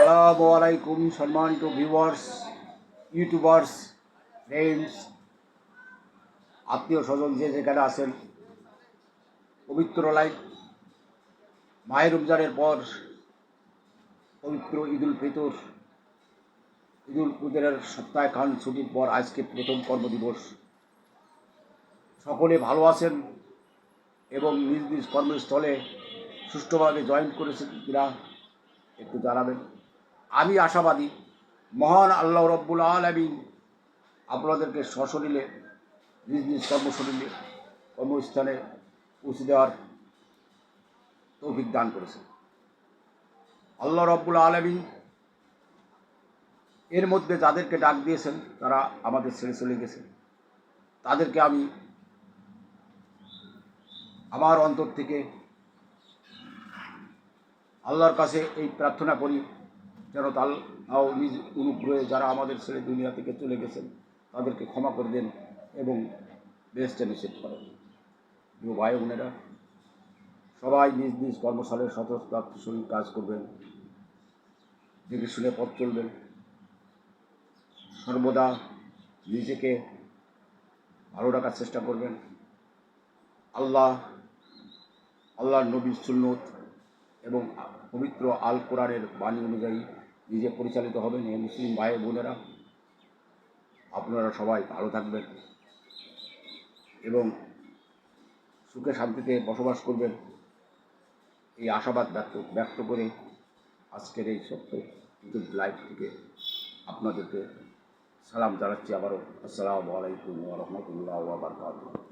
আসসালামু আলাইকুম সম্মানিত ভিউয়ার্স, ইউটিউবার্স, ফ্রেন্ডস, আত্মীয় স্বজন যে যেখানে আছেন। পবিত্র লাইফ মাহে রমজানের পর পবিত্র ঈদুল ফিতর, ঈদুল ফিতরের সপ্তাহে খান ছুটির পর আজকে প্রথম কর্মদিবস। সকলে ভালো আছেন এবং নিজ নিজ কর্মস্থলে সুষ্ঠুভাবে জয়েন করেছেন কিনা একটু জানাবেন। আমি আশাবাদী মহান আল্লাহ রব্বুল আলামিন আপনাদেরকে সশরীরে নিজ নিজ কর্মস্থানে পৌঁছে দেওয়ার তৌফিক দান করেছেন। আল্লাহ রব্বুল আলামিন এর মধ্যে যাদেরকে ডাক দিয়েছেন তারা আমাদের ছেড়ে চলে গেছে। তাদেরকে আমি আমার অন্তর থেকে আল্লাহর কাছে এই প্রার্থনা করি যেন তাও নিজ অনুগ্রহে যারা আমাদের ছেড়ে দুনিয়া থেকে চলে গেছেন তাদেরকে ক্ষমা করে দেন এবং বেহেশতে নিষেধ করেন। প্রিয় ভাই বোনেরা, সবাই নিজ নিজ কর্মস্থলের সততার সঙ্গে কাজ করবেন, দেখে শুনে পথ চলবেন, সর্বদা নিজেকে ভালো রাখার চেষ্টা করবেন। আল্লাহর নবীর সুন্নত এবং পবিত্র আল কোরআনের বাণী অনুযায়ী নিজে পরিচালিত হবেন। এই মুসলিম ভাই বোনেরা, আপনারা সবাই ভালো থাকবেন এবং সুখে শান্তিতে বসবাস করবেন, এই আশাবাদ ব্যক্ত করে আজকের এই সত্য ইউটিউব লাইভ থেকে আপনাদেরকে সালাম জানাচ্ছি আবারও। আসসালামু আলাইকুম ওয়া রাহমাতুল্লাহি ওয়া বারাকাতুহু।